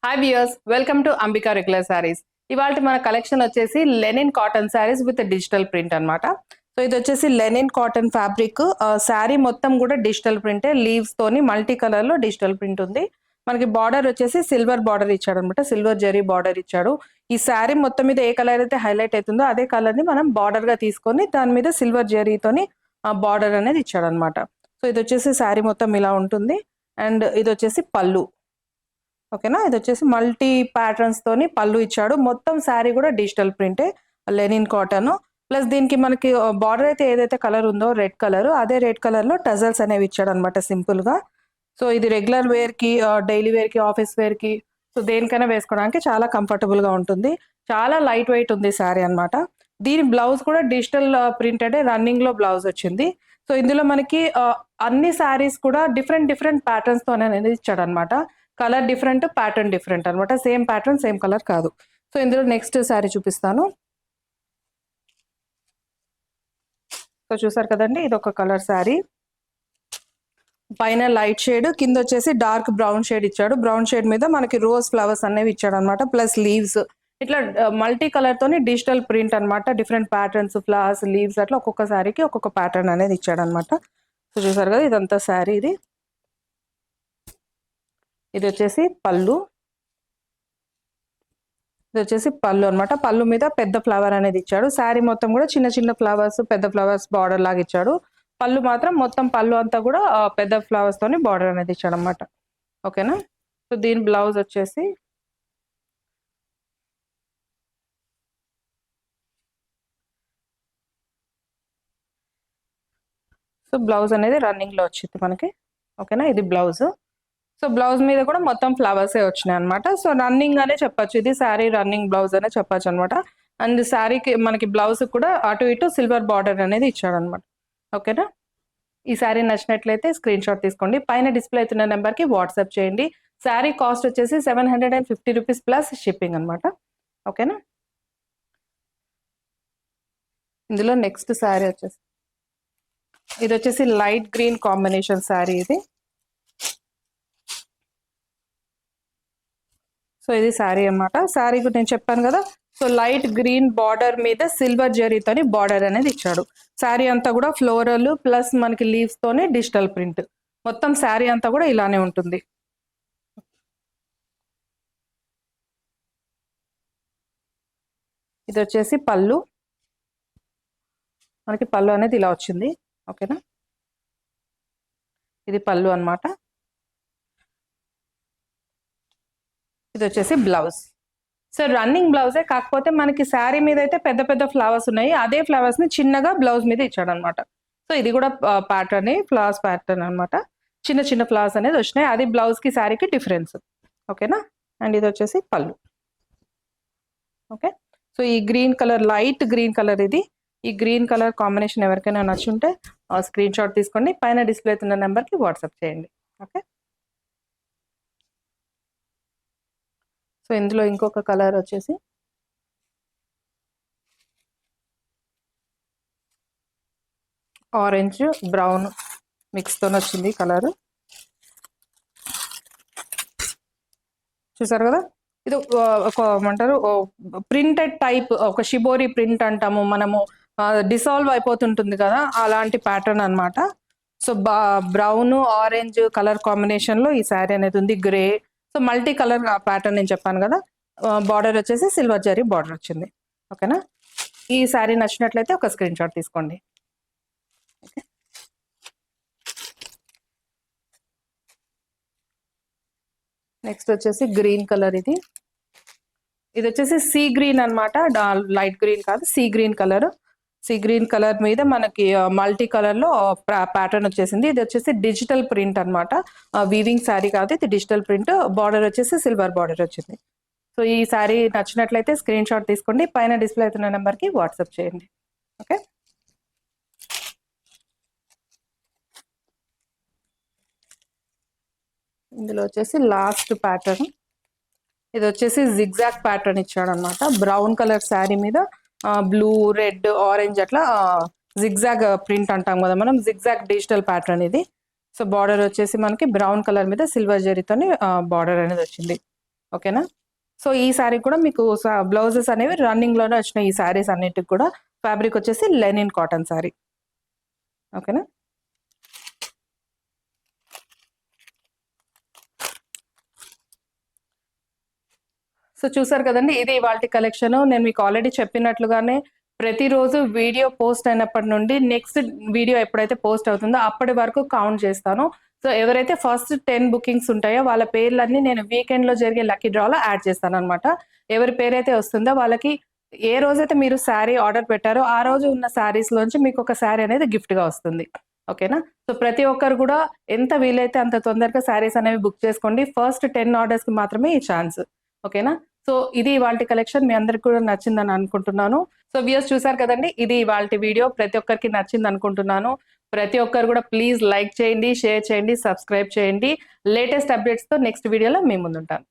Hi viewers, welcome to Ambika regular saris. ఇవాళ మన collection వచ్చేసి linen cotton saris with digital print అన్నమాట. సో ఇది వచ్చేసి లెనిన్ కాటన్ ఫ్యాబ్రిక్. శారీ మొత్తం కూడా డిజిటల్ ప్రింటే, లీవ్స్ తోని మల్టీ కలర్ లో డిజిటల్ ప్రింట్ ఉంది. మనకి బార్డర్ వచ్చేసి సిల్వర్ బార్డర్ ఇచ్చాడు అనమాట, సిల్వర్ జరీ బార్డర్ ఇచ్చాడు. ఈ శారీ మొత్తం మీద ఏ కలర్ అయితే హైలైట్ అవుతుందో అదే కలర్ ని మనం బార్డర్ గా తీసుకొని దాని మీద సిల్వర్ జరీతోని బార్డర్ అనేది ఇచ్చాడు అనమాట. సో ఇది వచ్చేసి శారీ మొత్తం ఇలా ఉంటుంది. అండ్ ఇది వచ్చేసి పళ్ళు. ఓకేనా, ఇది వచ్చేసి మల్టీ ప్యాటర్న్స్ తోని పళ్ళు ఇచ్చాడు. మొత్తం శారీ కూడా డిజిటల్ ప్రింటే, లెనిన్ కాటన్. ప్లస్ దీనికి మనకి బార్డర్ అయితే ఏదైతే కలర్ ఉందో రెడ్ కలర్, అదే రెడ్ కలర్ లో టజల్స్ అనేవి ఇచ్చాడు అనమాట సింపుల్ గా. సో ఇది రెగ్యులర్ వేర్ కి, డైలీ వేర్ కి, ఆఫీస్ వేర్ కి, సో దేనికైనా వేసుకోవడానికి చాలా కంఫర్టబుల్ గా ఉంటుంది. చాలా లైట్ వెయిట్ ఉంది శారీ అనమాట. దీని బ్లౌజ్ కూడా డిజిటల్ ప్రింటెడ్ రన్నింగ్ లో బ్లౌజ్ వచ్చింది. సో ఇందులో మనకి అన్ని శారీస్ కూడా డిఫరెంట్ డిఫరెంట్ ప్యాటర్న్స్ తో అనేది ఇచ్చాడు అనమాట. కలర్ డిఫరెంట్, ప్యాటర్న్ డిఫరెంట్ అనమాట. సేమ్ ప్యాటర్న్ సేమ్ కలర్ కాదు. సో ఇందులో నెక్స్ట్ శారీ చూపిస్తాను. సో చూసారు కదండి, ఇది ఒక కలర్ శారీ. పైన లైట్ షేడ్, కింద వచ్చేసి డార్క్ బ్రౌన్ షేడ్ ఇచ్చాడు. బ్రౌన్ షేడ్ మీద మనకి రోజ్ ఫ్లవర్స్ అనేవి ఇచ్చాడు అనమాట, ప్లస్ లీవ్స్. ఇట్లా మల్టీ కలర్ తోని డిజిటల్ ప్రింట్ అనమాట. డిఫరెంట్ ప్యాటర్న్స్, ఫ్లవర్స్, లీవ్స్, అట్లా ఒక్కొక్క శారీకి ఒక్కొక్క ప్యాటర్న్ అనేది ఇచ్చాడు అనమాట. సో చూసారు కదా, ఇదంతా శారీ. ఇది వచ్చేసి పళ్ళు. ఇది వచ్చేసి పళ్ళు అనమాట. పళ్ళు మీద పెద్ద ఫ్లవర్ అనేది ఇచ్చాడు. శారీ మొత్తం కూడా చిన్న చిన్న ఫ్లవర్స్, పెద్ద ఫ్లవర్స్ బార్డర్ లాగా ఇచ్చాడు. పళ్ళు మాత్రం మొత్తం పళ్ళు అంతా కూడా పెద్ద ఫ్లవర్స్ తోని బార్డర్ అనేది ఇచ్చాడు అనమాట. ఓకేనా. సో దీని బ్లౌజ్ వచ్చేసి బ్లౌజ్ అనేది రన్నింగ్ లో వచ్చింది మనకి. ఓకేనా, ఇది బ్లౌజ్. సో బ్లౌజ్ మీద కూడా మొత్తం ఫ్లవర్సే వచ్చినాయి అనమాట. సో రన్నింగ్ అనే చెప్పొచ్చు, ఇది శారీ రన్నింగ్ బ్లౌజ్ అనే చెప్పొచ్చు అనమాట. అండ్ శారీకి మనకి బ్లౌజ్ కూడా అటు ఇటు సిల్వర్ బార్డర్ అనేది ఇచ్చాడు అనమాట. ఓకేనా. ఈ శారీ నచ్చినట్లయితే స్క్రీన్ షాట్ తీసుకోండి, పైన డిస్ప్లే అవుతున్న నెంబర్ కి వాట్సాప్ చేయండి. శారీ కాస్ట్ వచ్చేసి 750 రూపీస్ ప్లస్ షిప్పింగ్ అనమాట. ఓకేనా. ఇందులో నెక్స్ట్ శారీ వచ్చేసి ఇది వచ్చేసి లైట్ గ్రీన్ కాంబినేషన్ శారీ ఇది. సో ఇది శారీ అన్నమాట. శారీ నేను చెప్పాను కదా, సో లైట్ గ్రీన్ బార్డర్ మీద సిల్వర్ జరీతోని బార్డర్ అనేది ఇచ్చాడు. శారీ అంతా కూడా ఫ్లోరల్ ప్లస్ మనకి లీవ్స్ తోని డిజిటల్ ప్రింట్. మొత్తం శారీ అంతా కూడా ఇలానే ఉంటుంది. ఇది వచ్చేసి పళ్ళు. మనకి పళ్ళు అనేది ఇలా వచ్చింది. ఓకేనా, ఇది పళ్ళు అన్నమాట. ఇది వచ్చేసి బ్లౌజ్. సో రన్నింగ్ బ్లౌజే, కాకపోతే మనకి శారీ మీద అయితే పెద్ద పెద్ద ఫ్లవర్స్ ఉన్నాయి, అదే ఫ్లవర్స్ ని చిన్నగా బ్లౌజ్ మీద ఇచ్చాడు అనమాట. సో ఇది కూడా ప్యాటర్న్, ఫ్లవర్స్ ప్యాటర్న్ అనమాట. చిన్న చిన్న ఫ్లవర్స్ అనేది వచ్చినాయి, అది బ్లౌజ్ కి శారీకి డిఫరెన్స్. ఓకేనా. అండ్ ఇది వచ్చేసి పళ్ళు. ఓకే. సో ఈ green colour, light green colour ఇది. ఈ గ్రీన్ కలర్ కాంబినేషన్ ఎవరికైనా నచ్చుంటే స్క్రీన్ షాట్ తీసుకోండి, పైన డిస్ప్లే అవుతున్న నెంబర్ కి వాట్సాప్ చేయండి. ఓకే. సో ఇందులో ఇంకొక కలర్ వచ్చేసి ఆరెంజ్ బ్రౌన్ మిక్స్ తో వచ్చింది కలర్. చూసారు కదా, ఇది ఒక ఏమంటారు ప్రింటెడ్ టైప్, ఒక షిబోరి ప్రింట్ అంటాము మనము, డిసాల్వ్ అయిపోతుంటుంది కదా, అలాంటి ప్యాటర్న్ అనమాట. So brown orange colour combination లో ఈ శారీ అనేది ఉంది. Grey, so multi colour pattern నేను చెప్పాను కదా. బార్డర్ వచ్చేసి సిల్వర్ జరీ బార్డర్ వచ్చింది. ఓకేనా. ఈ శారీ నచ్చినట్లయితే ఒక స్క్రీన్ షాట్ తీసుకోండి. ఓకే. నెక్స్ట్ వచ్చేసి గ్రీన్ కలర్ ఇది. ఇది వచ్చేసి సీ గ్రీన్ అనమాట, లైట్ గ్రీన్ కాదు, sea green colour. Sea green colour మీద మనకి మల్టీ కలర్ లో ప్యాటర్న్ వచ్చేసింది. ఇది వచ్చేసి డిజిటల్ ప్రింట్ అనమాట, వీవింగ్ శారీ కాదు, ఇది డిజిటల్ ప్రింట్. బార్డర్ వచ్చేసి సిల్వర్ బార్డర్ వచ్చింది. సో ఈ శారీ నచ్చినట్లయితే స్క్రీన్ షాట్ తీసుకోండి, పైన డిస్ప్లే అవుతున్న నెంబర్ కి వాట్సాప్ చేయండి. ఓకే. ఇందులో వచ్చేసి లాస్ట్ ప్యాటర్న్, ఇది వచ్చేసి జిగ్జాగ్ ప్యాటర్న్ ఇచ్చాడు అనమాట. బ్రౌన్ కలర్ శారీ మీద బ్లూ, రెడ్, ఆరెంజ్ అట్లా జిగ్జాగ్ ప్రింట్ అంటాం కదా మనం, జిగ్జాగ్ డిజిటల్ ప్యాటర్న్ ఇది. సో బార్డర్ వచ్చేసి మనకి బ్రౌన్ కలర్ మీద సిల్వర్ జరీతోని బార్డర్ అనేది వచ్చింది. ఓకేనా. సో ఈ శారీ కూడా మీకు బ్లౌజెస్ అనేవి రన్నింగ్ లోనే వచ్చినాయి. ఈ శారీస్ అన్నిటికి కూడా ఫ్యాబ్రిక్ వచ్చేసి లెనిన్ కాటన్ శారీ. ఓకేనా. సో చూసారు కదండి, ఇది ఇవాల్టి కలెక్షన్. నేను మీకు ఆల్రెడీ చెప్పినట్లుగానే ప్రతిరోజు వీడియో పోస్ట్ అయినప్పటి నుండి నెక్స్ట్ వీడియో ఎప్పుడైతే పోస్ట్ అవుతుందో అప్పటి వరకు కౌంట్ చేస్తాను. సో ఎవరైతే ఫస్ట్ 10 బుకింగ్స్ ఉంటాయో వాళ్ళ పేర్లన్నీ నేను వీకెండ్ లో జరిగే లక్కీ డ్రాలో యాడ్ చేస్తాను అనమాట. ఎవరి పేరైతే వస్తుందో వాళ్ళకి ఏ రోజైతే మీరు శారీ ఆర్డర్ పెట్టారో ఆ రోజు ఉన్న శారీస్ లోంచి మీకు ఒక శారీ అనేది గిఫ్ట్ గా వస్తుంది. ఓకేనా. సో ప్రతి ఒక్కరు కూడా ఎంత వీలైతే అంత తొందరగా శారీస్ అనేవి బుక్ చేసుకోండి. ఫస్ట్ 10 ఆర్డర్స్ కి మాత్రమే ఈ ఛాన్స్. ఓకేనా. సో ఇది ఇవాల్టి కలెక్షన్ మీ అందరికి కూడా నచ్చిందని అనుకుంటున్నాను. సో వ్యూయర్స్ చూసారు కదండి, ఇది ఇవాల్టి వీడియో ప్రతి ఒక్కరికి నచ్చింది అనుకుంటున్నాను. ప్రతి ఒక్కరు కూడా ప్లీజ్ లైక్ చేయండి, షేర్ చేయండి, సబ్స్క్రైబ్ చేయండి. లేటెస్ట్ అప్డేట్స్ తో నెక్స్ట్ వీడియోలో మీ ముందుంటాను.